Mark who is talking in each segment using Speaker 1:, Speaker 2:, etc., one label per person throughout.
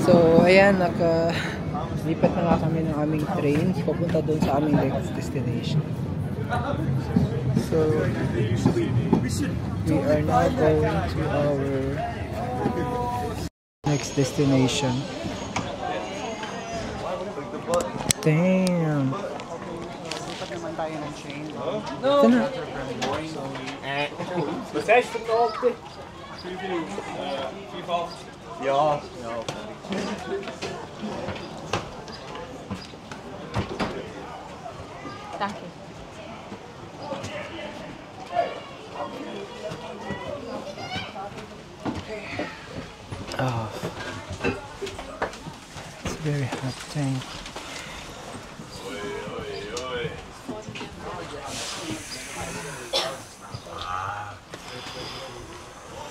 Speaker 1: So, ayan, lipat na nga kami ng aming train papunta doon sa aming next destination. So, we are now going to our next destination. Damn!
Speaker 2: Lipat naman tayo ng train.
Speaker 1: Ito na.
Speaker 3: Wat zei je verteld? Ja.
Speaker 4: Dank je.
Speaker 1: Oh, it's very hot thing.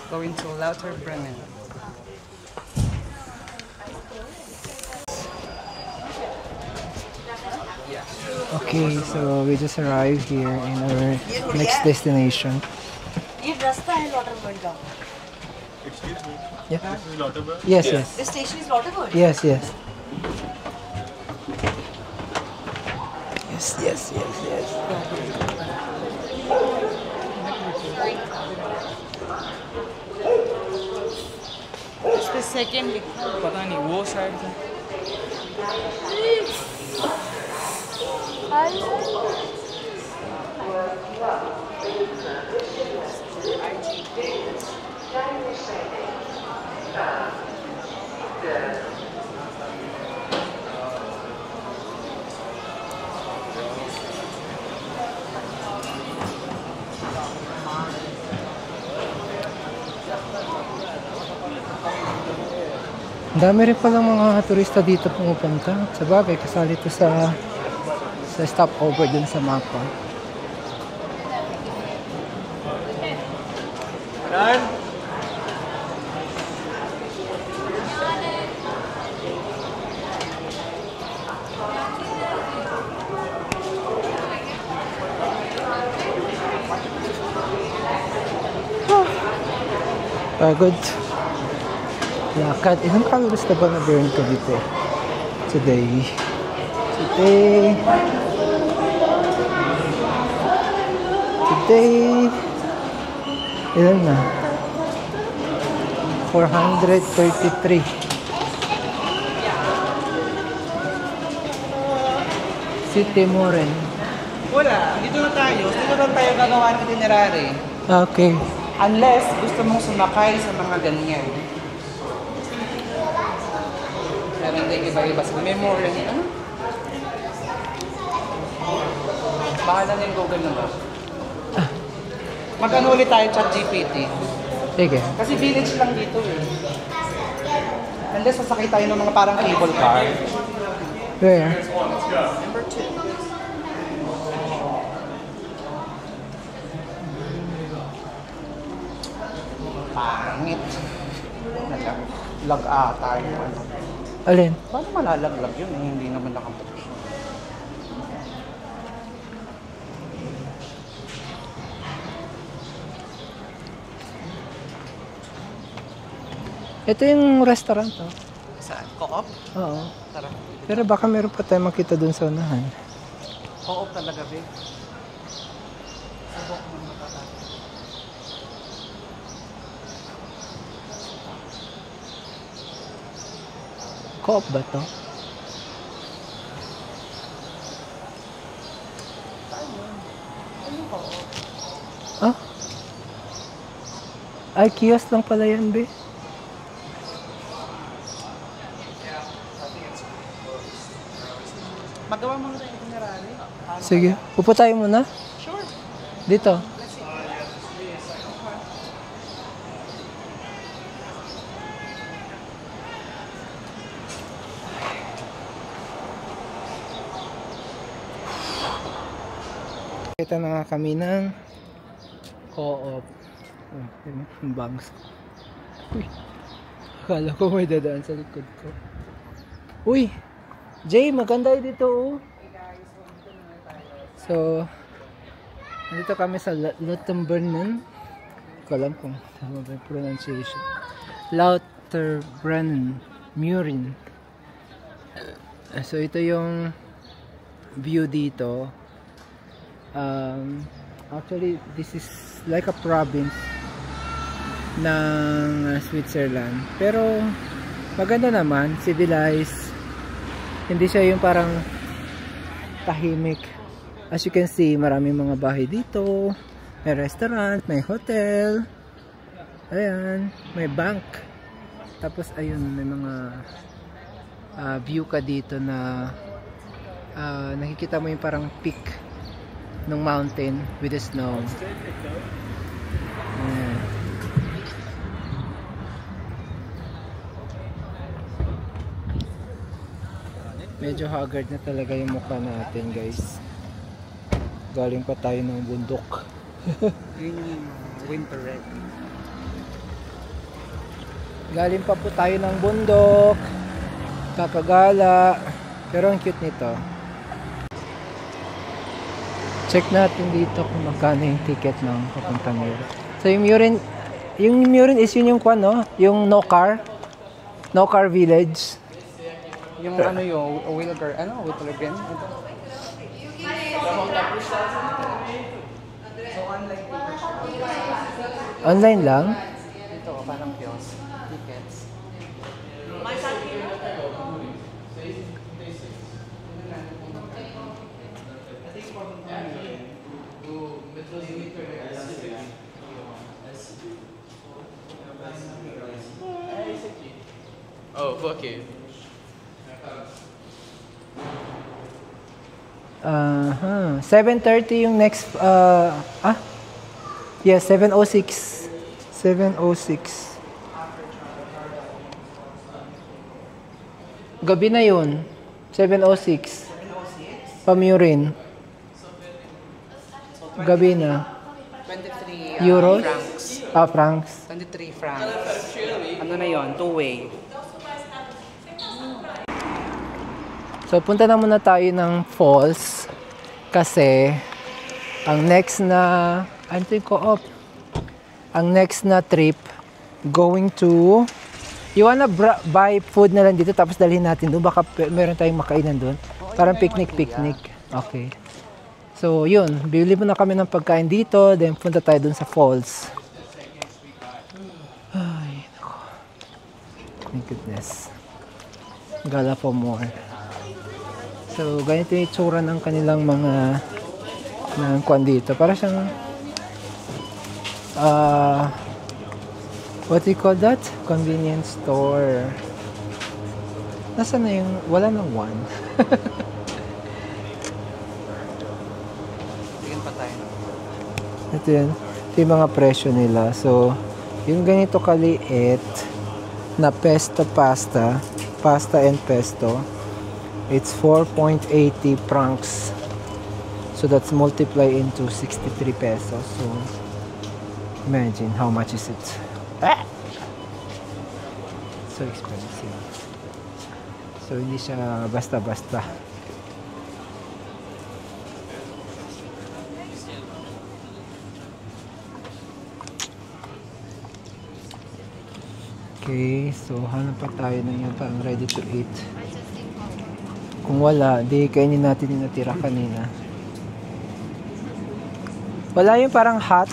Speaker 2: Going to Lauterbrunnen.
Speaker 1: Okay, so we just arrived here in our next destination.
Speaker 3: Excuse me.
Speaker 1: Yeah.
Speaker 3: This is Lauterbrunnen?
Speaker 1: Yes, yes.
Speaker 4: This station is Lauterbrunnen?
Speaker 1: Yes, yes. Yes, yes, yes, yes.
Speaker 2: It's the second पता नहीं वो शायद
Speaker 1: Dami rin palang mga turista dito pumupunta. Sa bagay, kasali ito sa stopover dun sa mapa.
Speaker 3: Run!
Speaker 1: Pagod. Lakad. Ilang calories na ba na-burn ko dito? Today. Ilan na? 433. City Moren.
Speaker 2: wala, dito na tayo. Dito lang tayo gagawa ng itinerary.
Speaker 1: Okay.
Speaker 2: Unless gusto mong sumakay sa mga ganyan. Meron din iba-iba sa memory. Ano? Bahala na yung Google na ba? Magkano ulit tayo ChatGPT?
Speaker 1: Sige.
Speaker 2: Kasi village lang dito eh. Unless sasakay tayo ng mga parang cable car.
Speaker 1: Where?
Speaker 2: Number 2. Pangit. Lag ata yung ano.
Speaker 1: Alin?
Speaker 2: Paano malalaglag yun eh? Hindi naman nakaputi.
Speaker 1: Ito yung restaurant, oh.
Speaker 2: Saan? Co-op?
Speaker 1: Oo.
Speaker 2: Tara.
Speaker 1: Pero baka meron pa tayo makita dun sa unahan.
Speaker 2: Co-op talaga, babe. Subok ng matata.
Speaker 1: Co-op ba to? Ah? Ay, kiosk lang pala yan, be.
Speaker 2: Magawa mo na yung itinerary.
Speaker 1: Sige. Upo tayo muna.
Speaker 2: Sure.
Speaker 1: Dito. Kita na nga kami ng co-op. Yung bags ko. Uy. Akala ko may dadaan sa likod ko. Uy! Jay, maganda dito oh. So, nandito kami sa Lauterbrunnen. Hindi ko alam kung tama ba yung pronunciation. Lauterbrunnen. Murin. So ito yung view dito. Actually, this is like a province ng Switzerland. Pero maganda naman, civilized. Hindi siya yung parang tahimik. As you can see, maraming mga bahay dito. May restaurant, may hotel. Ayan, may bank. Tapos ayun, may mga view ka dito na nakikita mo yung parang peak ng mountain with the snow. Ayan. Medyo haggard na talaga yung mukha natin, guys. Galing pa tayo ng bundok.
Speaker 2: Yun yung winter red.
Speaker 1: Galing pa po tayo ng bundok. Kakagala. Pero ang cute nito. Check natin dito kung magkano yung ticket ng papuntang Murin. So yung Murin is yun yung kwan, no? Yung no car village.
Speaker 2: Yung ano yung Wilburn, Wilburn.
Speaker 1: Online lang?
Speaker 2: Ito, parang kiosk. Tickets.
Speaker 3: Oh, fuck you.
Speaker 1: Aha. 7:30 yung next yes, 7:06. 7:06. Gabi na yun. 7:06. Pamurin. Gabi na.
Speaker 2: 23
Speaker 1: Euros?
Speaker 2: francs.
Speaker 1: Francs.
Speaker 2: 23 francs. Ano na yon? Two-way.
Speaker 1: So, punta na muna tayo ng falls kasi ang next na ang next na trip going to you wanna buy food na lang dito tapos dalhin natin doon, baka meron tayong makainan doon, parang picnic. Okay, so yun, bibili muna kami ng pagkain dito, then punta tayo doon sa falls. Ay nako, my goodness, gala for more. So, ganito yung itsura ng kanilang mga kwan dito. Para siyang what do you call that? Convenience store. Nasaan na yung wala nang one?
Speaker 2: Tingin pa tayo.
Speaker 1: Ito yun. Ito yung mga presyo nila. So, yung ganito kaliit na pesto pasta and pesto, it's 4.80 francs. So that's multiply into 63 pesos. So imagine how much is it? So expensive. So hindi siya basta-basta. Okay, so hanap pa tayo ng yung parang ready to eat. Kung wala, di kainin natin yung natira kanina. Wala yung parang hot.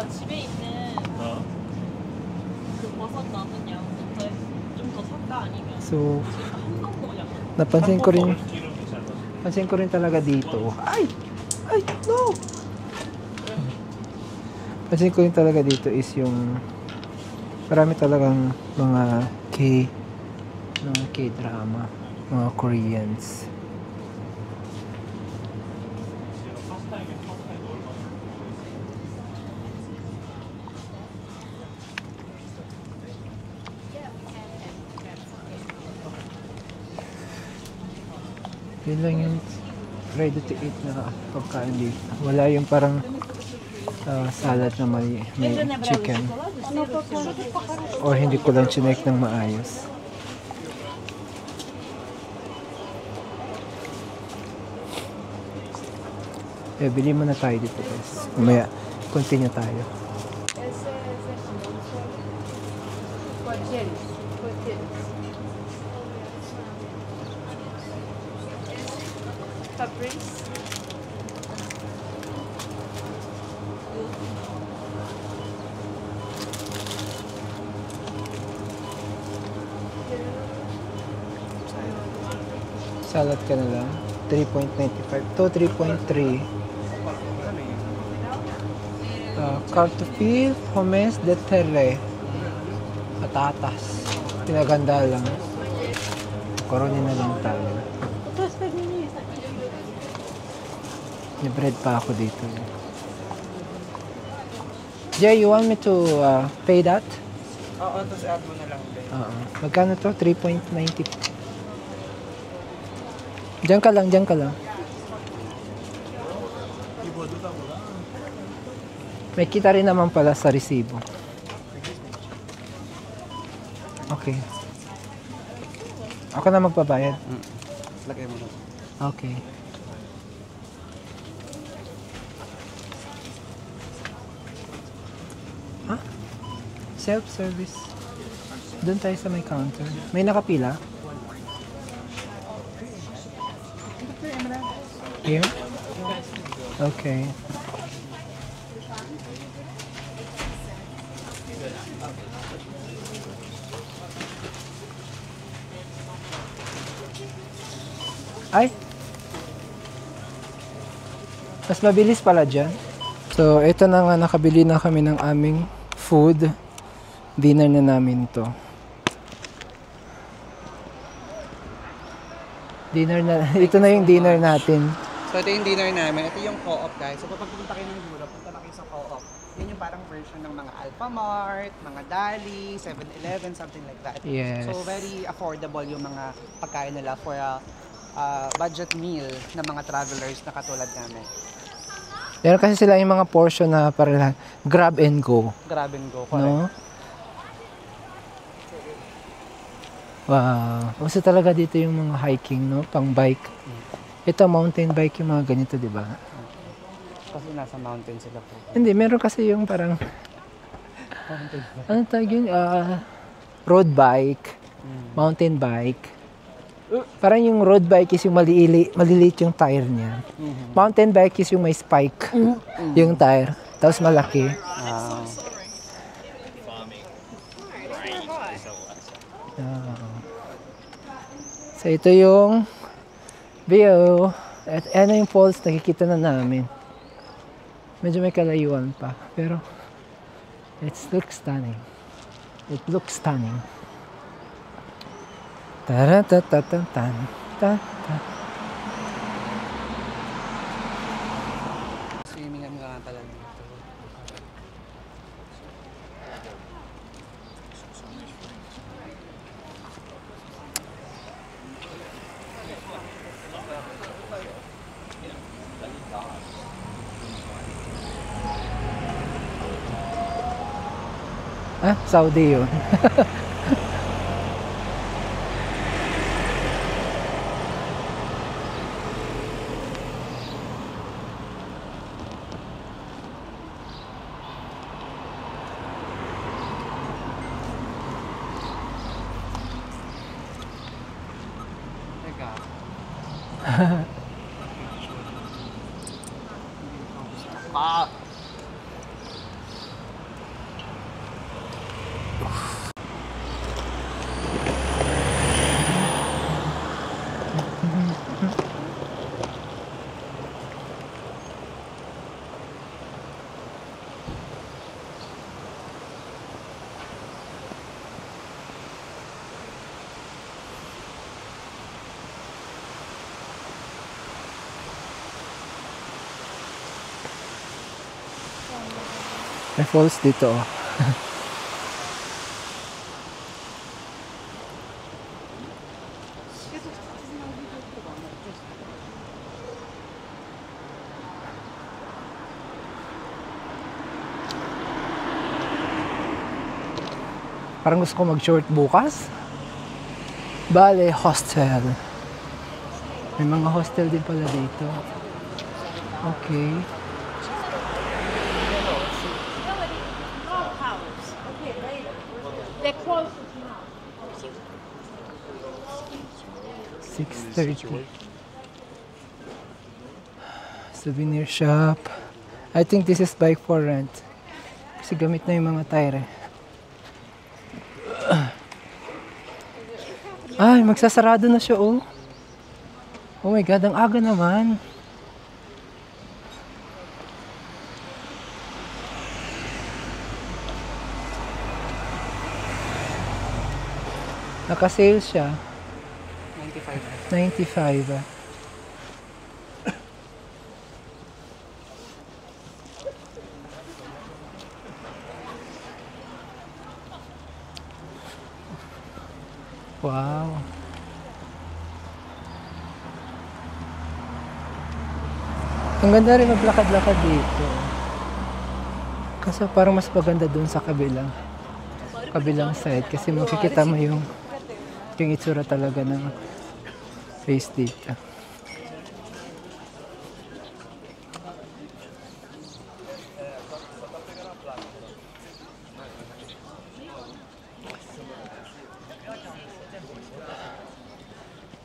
Speaker 4: 집에 있는 그 버섯 남은 양부터 좀 더 살까 아니면
Speaker 1: So,
Speaker 4: 한국 먹으려고?
Speaker 1: pansin ko rin talaga dito. Ay, no! Pansin ko rin talaga dito is yung marami talagang mga K-drama, mga Koreans. Yun lang yung ready to eat na pagkain dito. Wala yung parang salad na may chicken. Or hindi ko lang chinek ng maayos. Bili muna tayo dito, guys. Umaya, continue tayo.
Speaker 4: Caprice.
Speaker 1: Salad ka na lang. 3.95. To 3.3. Cartofil, hummus de terre. Patatas. Pinaganda lang. Koronin na lang tayo. May bread pa ako dito. Jay, you want me to pay that?
Speaker 2: Oo, tapos add mo na lang din.
Speaker 1: Oo. Magkano to? 3.90. Diyan ka lang, diyan ka lang. May kita rin naman pala sa resibo. Okay. Ako na magbabayad.
Speaker 2: Lagay mo na.
Speaker 1: Okay. Ha? Self-service. Doon tayo sa may counter. May nakapila? Here? Okay. Ay! Mas mabilis pala dyan. So, ito na nga, nakabili na kami ng aming food. Dinner na namin to. Dinner na, ito na yung dinner natin.
Speaker 2: So, ito yung dinner namin. Ito yung co-op, guys. So, kapag pupunta kayo ng Europe, punta na kayo sa co-op. Yan yung parang version ng mga Alfamart, mga Dali, 7-Eleven, something like that.
Speaker 1: Yes.
Speaker 2: So, very affordable yung mga pagkain nila for a budget meal ng mga travelers na katulad namin.
Speaker 1: Meron kasi sila yung mga portion na parang grab and go.
Speaker 2: Grab and go, correct.
Speaker 1: No? Wow. Kasi talaga dito yung mga hiking, no? Pang bike. Ito, mountain bike yung mga ganito, di ba?
Speaker 2: Kasi nasa mountain sila po.
Speaker 1: Hindi, meron kasi yung parang, ano tawag yun? Road bike, mountain bike. Parang yung road bike is yung maliliit yung tire niya. Mountain bike is yung may spike, yung tire. Tapos malaki. So ito yung view. At ano yung falls, nakikita na namin. Medyo may kalayuan pa. Pero it looks stunning. It looks stunning. Tara-ta-ta-ta-tan. Ta-ta.
Speaker 2: Swimming ang nga pala dito.
Speaker 1: Ah, Saudi yun.
Speaker 2: Teka.
Speaker 1: May falls dito, oh. Parang gusto ko mag-short bukas. Bale, hostel. May mga hostel din pala dito. Okay.
Speaker 4: They're close now.
Speaker 1: 6:30. Souvenir shop. I think this is bike for rent. Kasi gamit na yung mga tire. Ay, magsasarado na siya, oh. Oh my God, ang aga naman. Naka-sale siya. 95. Wow. Ang ganda rin maglakad-lakad dito. Kaso parang mas maganda dun sa kabilang side kasi makikita mo yung itsura talaga ng face dito.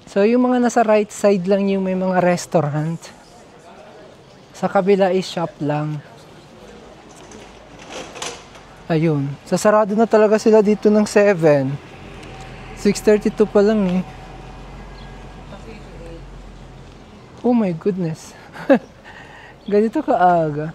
Speaker 1: So yung mga nasa right side lang yung may mga restaurant. Sa kabila is shop lang. Ayun. Sasarado na talaga sila dito ng 7. 6:32 pa lang eh. Oh my goodness. Ganito kaaga.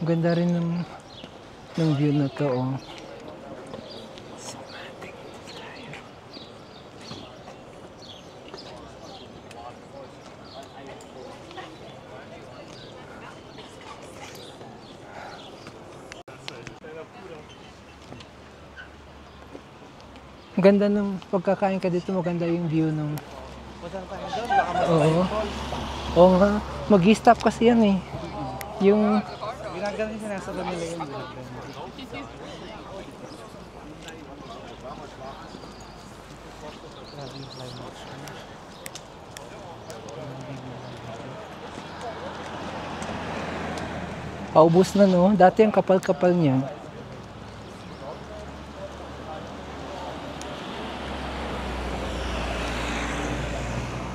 Speaker 1: Ganda rin ng view na to, oh. Ang ganda ng pagkakain ka dito, maganda yung view ng... Oo. Oo nga. Mag-i-stop kasi yan eh. Yung...
Speaker 2: Ginagawa yung sinasaba nila yun.
Speaker 1: Paubos na, no? Dati ang kapal-kapal niya.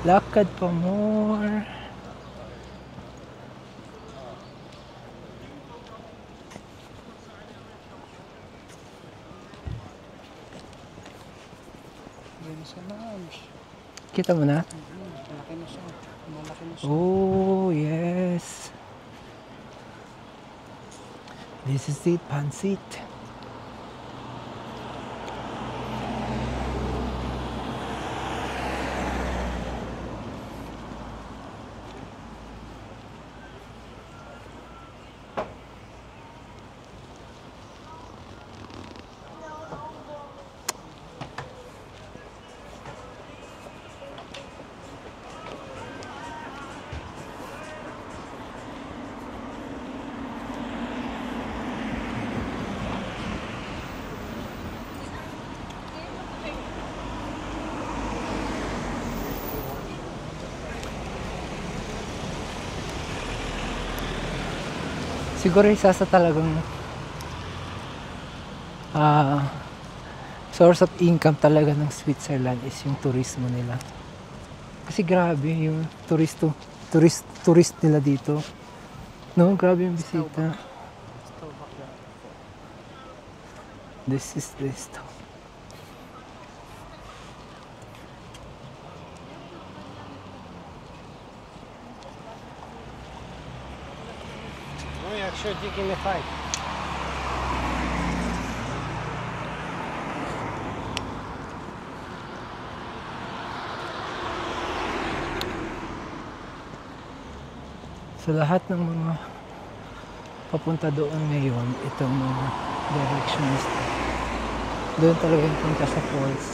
Speaker 1: Lakad pa more. Kita mo na?
Speaker 2: Malaki na siya. Malaki na siya.
Speaker 1: Oh, yes. This is it, Pansit. Siguro isa sa talagang source of income talaga ng Switzerland is yung turismo nila. Kasi grabe yung tourist nila dito. No, grabe yung bisita. This is this.
Speaker 2: Actually taking the fight.
Speaker 1: Sa lahat ng mga papunta doon ngayon, itong mga directions doon talaga yung punta sa falls.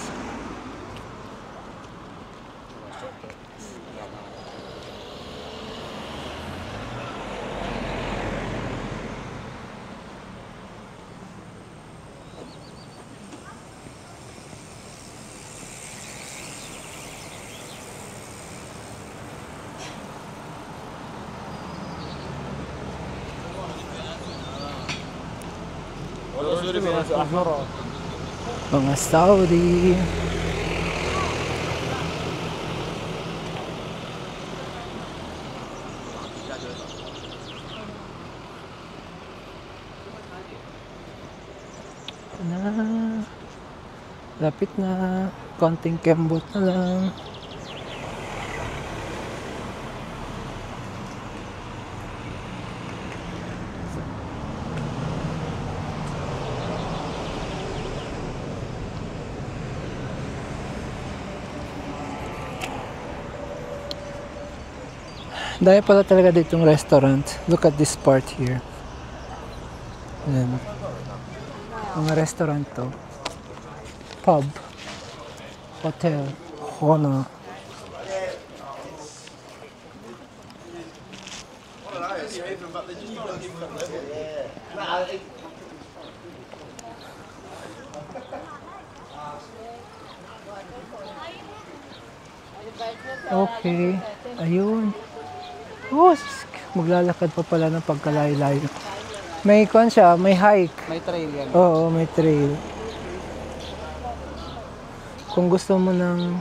Speaker 1: Mga Saudi. Ito na. Lapit na. Konting kembot na lang. Dahil pala talaga ditong restaurant. Look at this part here. Ayan. Mga restaurant to. Pub. Hotel. Hono. Okay. Ayun. Oh, maglalakad pa pala ng pagkalayo-layo. May kon siya, may hike.
Speaker 2: May trail yan.
Speaker 1: Oo, may trail. Kung gusto mo ng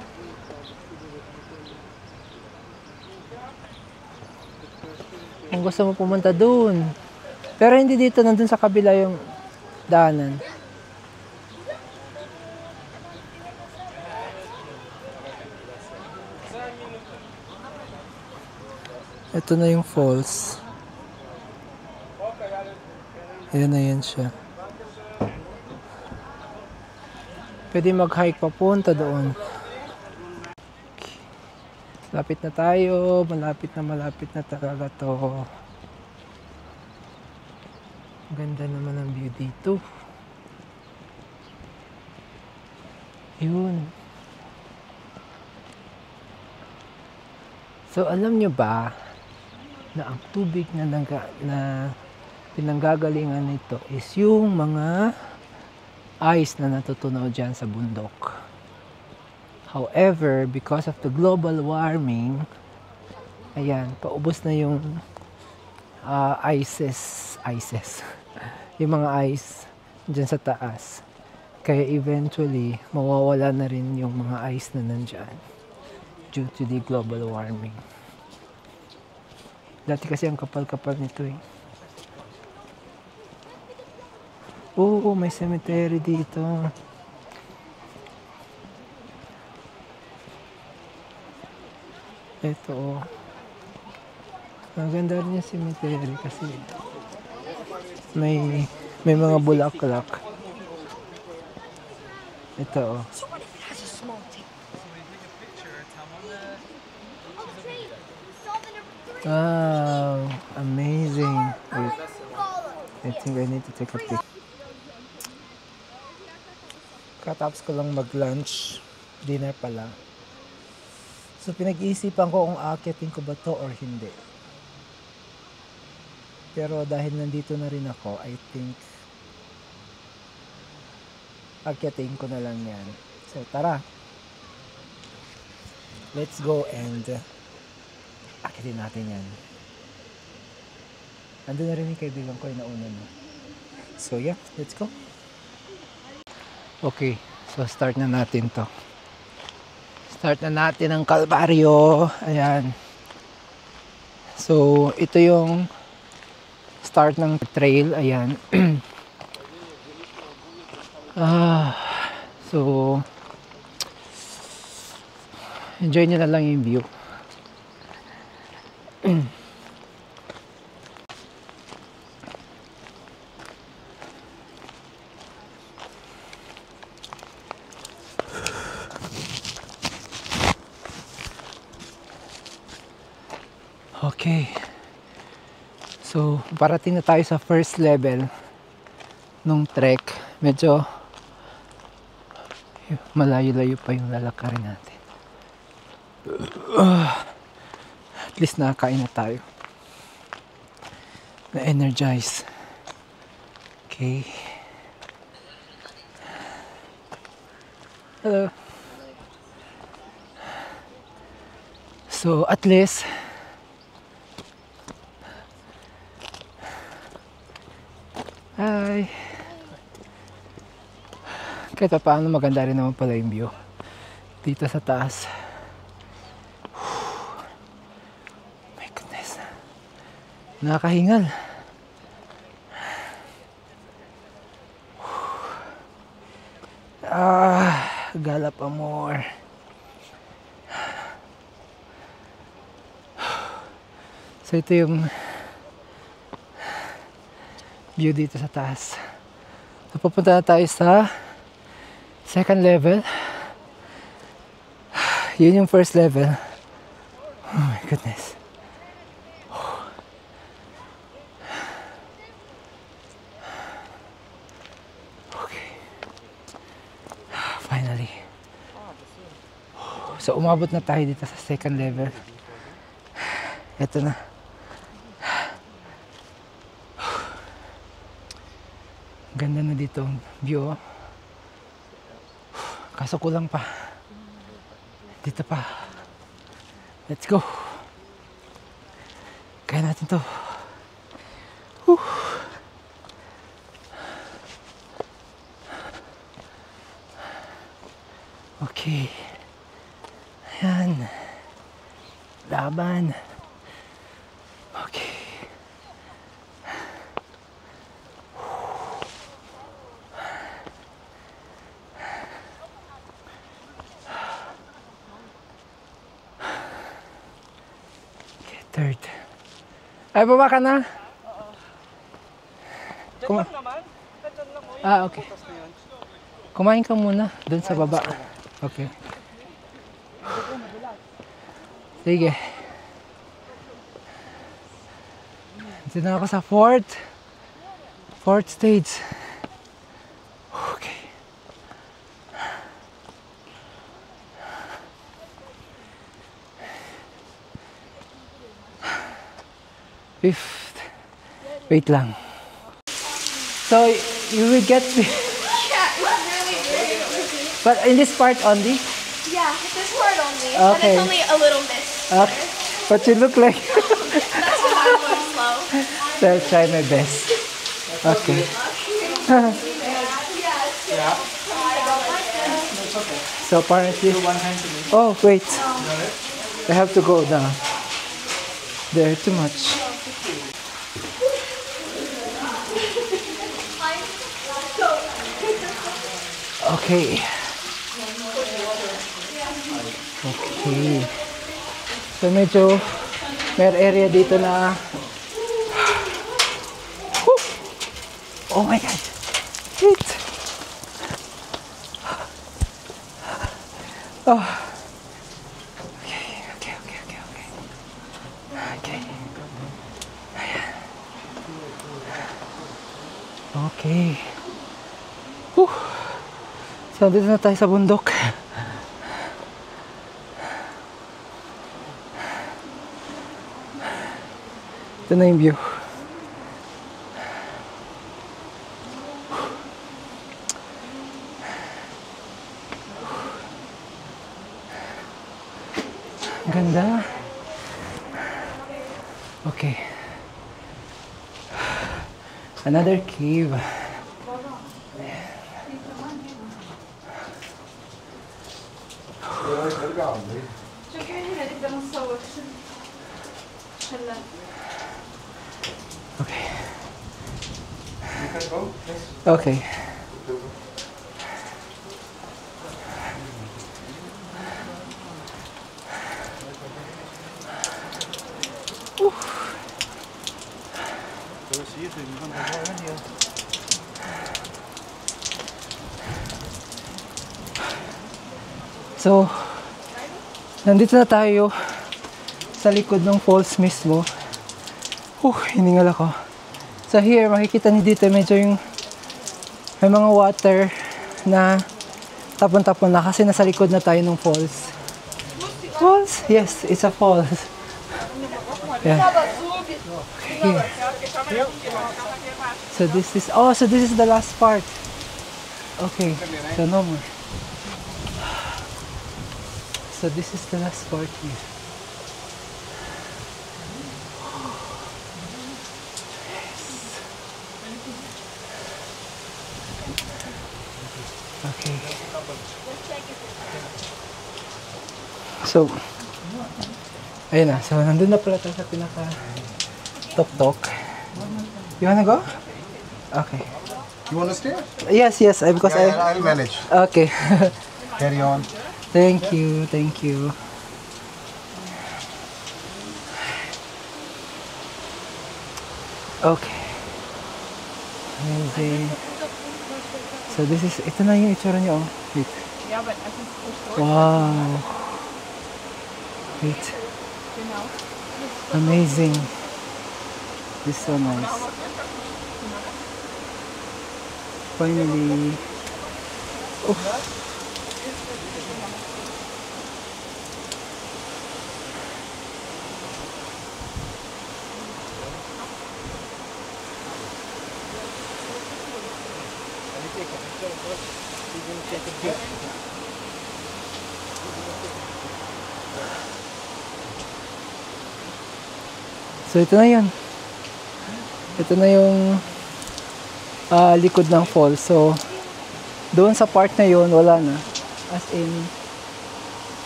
Speaker 1: pumunta doon. Pero hindi dito, nandun sa kabila yung daanan. Ito na yung falls. Ayan na yan siya. Pwede mag-hike papunta doon. Lapit na tayo. Malapit na talaga to. Ganda naman ang view dito. Yun. So alam nyo ba na ang tubig na pinanggagalingan nito is yung mga ice na natutunaw dyan sa bundok. However, because of the global warming, ayan, paubos na yung ices, yung mga ice dyan sa taas. Kaya eventually, mawawala na rin yung mga ice na nandyan due to the global warming. Dati kasi ang kapal-kapal nito eh. Oo, may cemetery dito. Ito oh. Maganda rin yung cemetery kasi may mga bulaklak. Ito oh. Wow, amazing. Wait, I think I need to take a pic. Katapos ko lang mag-lunch, dinner pala. So pinag-iisipan ko kung aakyatin ko ba to or hindi. Pero dahil nandito na rin ako, I think aakyatin ko na lang yan. So tara, let's go and akitin natin yan. Ando na rin yung kaibigan ko yung nauna na. So yeah, let's go. Okay, so start na natin to. Start na natin ang Kalbaryo. Ayan. So ito yung start ng trail. Ayan. So enjoy nyo na lang yung view. Okay. So, parating na tayo sa first level nung trek. Medyo malayo-layo pa yung lalakarin natin. At least nakakain na tayo. Na-energize. Okay. Hello. So, at least hi. Kahit pa paano maganda rin naman pala yung view dito sa taas. My goodness. Nakakahingal. Gala pa more. So ito yung view dito sa taas. So pupunta na tayo sa second level. Yun yung first level. Oh my goodness. Okay. Finally. So umabot na tayo dito sa second level. Ito na. Ganda na dito ang view. Kaso kulang pa. Dito pa. Let's go. Kaya natin to. Whew. Okay. Ayan. Laban. Okay. Third. Ay, baba ka na?
Speaker 2: Diyan lang naman. Diyan lang.
Speaker 1: Okay. Kumain ka muna doon sa baba. Okay. Sige. Dito na ako sa fourth stage. Okay. Fifth. Wait lang. So you will get
Speaker 5: Yeah, it's really, really easy.
Speaker 1: but in this part only.
Speaker 5: Yeah, this part only.
Speaker 1: Okay.
Speaker 5: And it's only a little bit.
Speaker 1: Okay. But you look like
Speaker 5: That's why I'm going slow.
Speaker 1: so I'll try my best. Okay. So apparently. Oh wait. I have to go down. There too much. Okay. Okay. So medyo may area dito na. Whew! Oh my god. Wait. Oh. Okay. Okay. Ayan. Okay. Whew. So, dito na tayo sa bundok. Ito na yung view. Ganda. Okay. Another cave. Okay. Okay. So, nandito na tayo sa likod ng falls mismo. Hiningal ako. So here, makikita niyo dito medyo yung may mga water na tapon-tapon na kasi nasa likod na tayo ng falls. Falls? Yes, it's a falls. Yeah. Okay, here. So this is the last part. Okay, so no more. So this is the last part here. Okay. So, ayun na. So, nandun na pala tayo sa pinaka tok-tok. You wanna go? Okay.
Speaker 3: You want to stay?
Speaker 1: Yes, yes. Because
Speaker 3: I'll manage.
Speaker 1: Okay.
Speaker 3: Carry on.
Speaker 1: Thank you. Thank you. Okay. Amazing. So this is, ito na yung itsura niyo. Oh. Wait.
Speaker 4: Yeah, but I think it's short.
Speaker 1: Wow. Wait. Amazing. This is so nice. Finally. Oh. So ito na yun. Ito na yung likod ng falls. So doon sa part na yun wala na. As in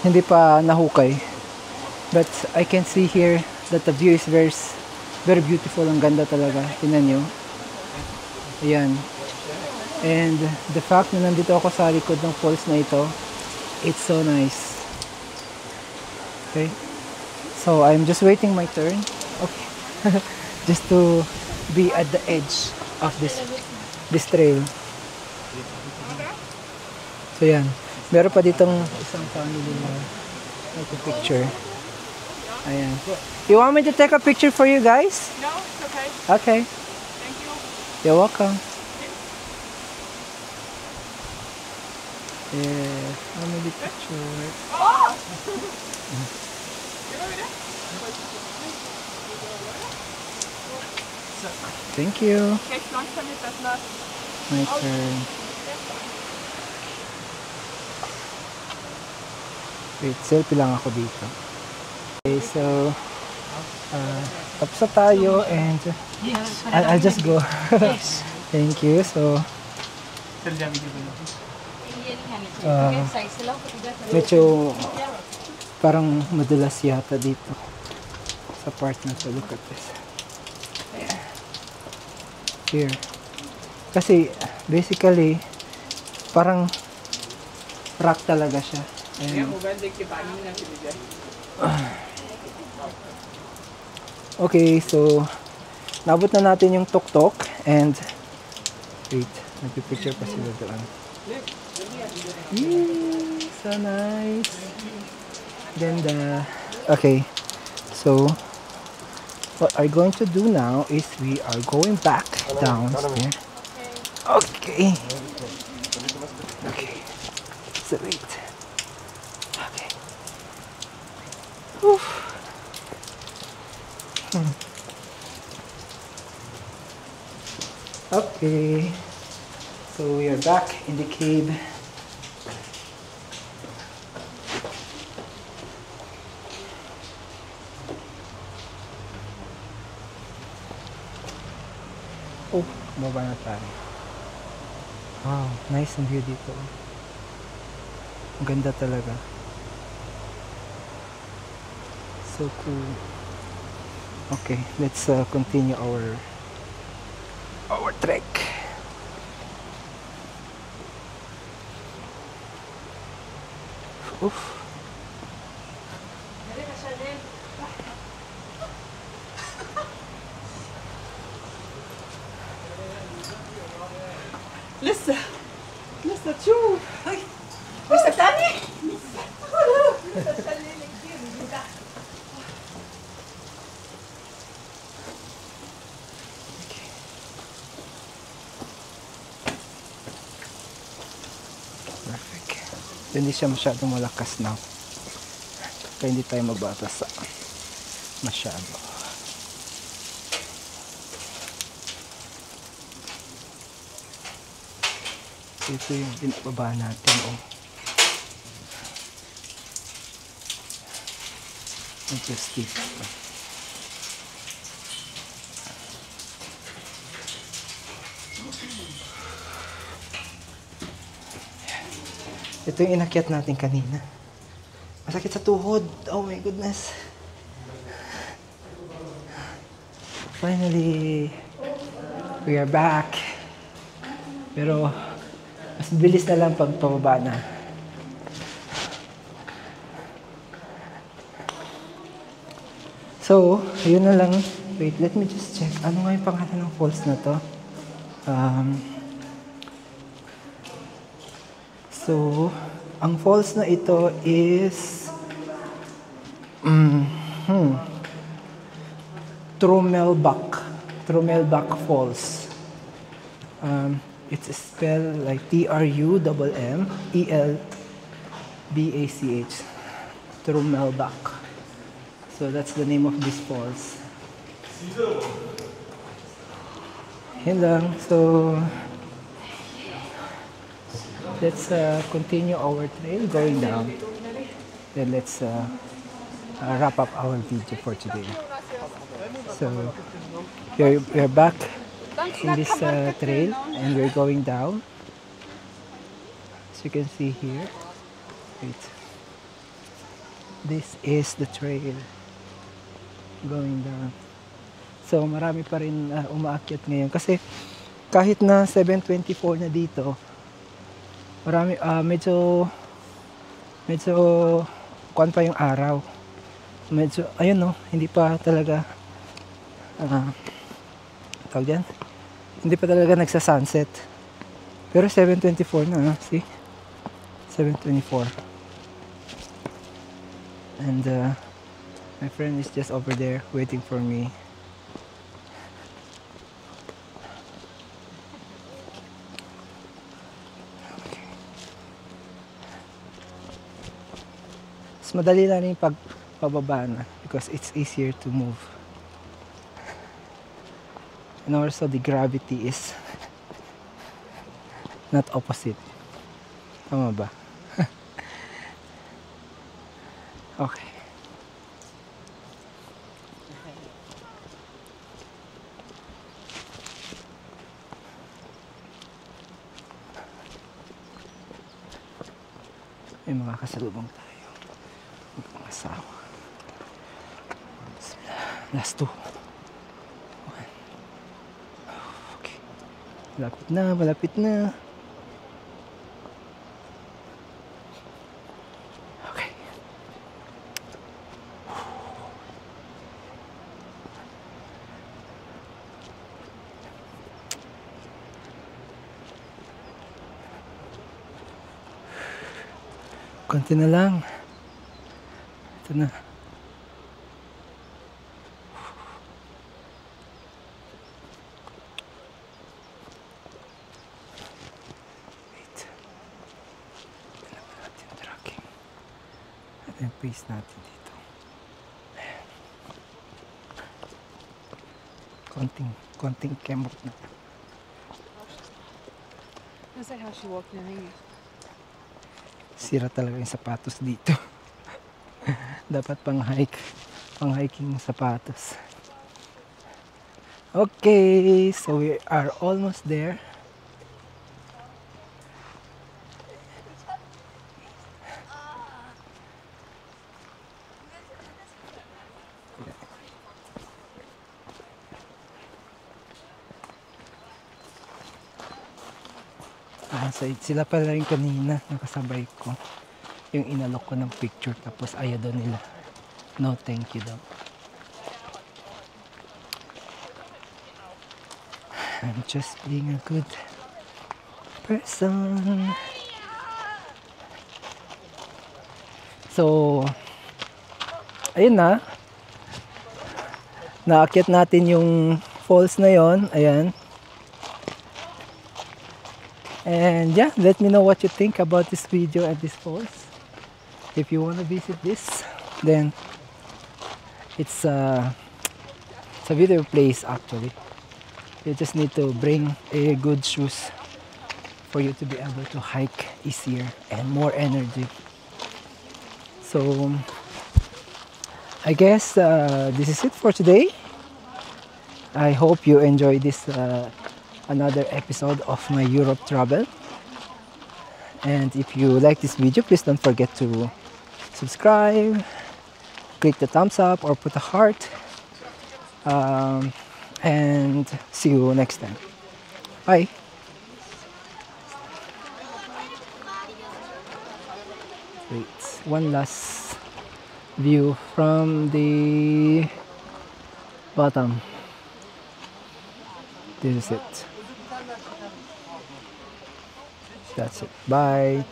Speaker 1: hindi pa nahukay. But I can see here that the view is very beautiful. Ang ganda talaga. Tingnan nyo. Ayan. And the fact na nandito ako sa likod ng falls na ito, it's so nice. Okay. So I'm just waiting my turn. Okay. Just to be at the edge of this trail. So yan. Meron pa ditong isang family na nagpa-picture. Ayan. You want me to take a picture for you guys?
Speaker 4: No, it's okay.
Speaker 1: Okay.
Speaker 4: Thank you.
Speaker 1: You're welcome. Yeah, family picture. Thank you.
Speaker 4: Okay, schlank damit das nach.
Speaker 1: My turn. Wait, selfie lang ako dito. Okay, so tapos na tayo and I'll just go. Thank you. So medyo parang madulas yata dito sa part na to. Look at this. Here. Kasi basically parang rock talaga siya. Ayan. Okay, so nabot na natin yung tok-tok and wait, nagpipicture pa sila doon. So nice. Ganda. Okay, so what I'm going to do now is we are going back downstairs. Okay. Okay. So wait. Okay. Oof. Okay. So we are back in the cave. Oh, baba na tayo. Wow, nice ang view dito. Ang ganda talaga. So cool. Okay, let's continue our trek. Oof.
Speaker 2: Lisa! Lisa, choo! Ay! Lisa, Tani!
Speaker 1: Perfect. Hindi siya masyadong malakas now. Kaya hindi tayo mababasa masyado. Ito yung pinababa natin. Oh. Medyo stiff. Ito yung inakyat natin kanina. Masakit sa tuhod. Oh my goodness. Finally, we are back. Pero, mas bilis na lang pag pababa na. So, yun na lang. Wait, let me just check. Ano nga yung pangalan ng falls na to? So, ang falls na ito is Trumelbach Falls. It's spelled like Trummelbach. Trumelbach. So that's the name of this falls. Yan lang. So let's continue our trail going down. Then let's wrap up our video for today. So we're back in this trail and we're going down. As you can see here. Wait. This is the trail going down. So marami pa rin umaakyat ngayon kasi kahit na 7:24 na dito, marami medyo kuan pa yung araw. Medyo ayun no, hindi pa talaga tawag yan, hindi pa talaga nagsa-sunset. Pero 7:24 na, see? 7:24. And my friend is just over there waiting for me. Okay. Mas madali na rin pababa na because it's easier to move. And also the gravity is not opposite. Tama ba? Okay. May mga kasalubong tayo. Mga asawa. Last two. Okay. Malapit na, malapit na. Okay. Konti na lang. Ito na. Yung pace natin dito. Konting kemot na.
Speaker 4: That's like how she walked in here.
Speaker 1: Sira talaga yung sapatos dito. Dapat pang hiking sapatos. Okay, so we are almost there. So sila pala rin kanina nakasabay ko, yung inalok ko ng picture tapos ayaw daw nila, no thank you daw. I'm just being a good person. So ayun na, naakyat natin yung falls na yon. Ayan. And yeah, let me know what you think about this video and this falls. If you want to visit this, then it's a video place actually. You just need to bring a good shoes for you to be able to hike easier and more energy. So I guess this is it for today. I hope you enjoy this another episode of my Europe travel, And if you like this video, please don't forget to subscribe, click the thumbs up or put a heart, and see you next time. Bye. Wait, one last view from the bottom. This is it. That's it. Bye.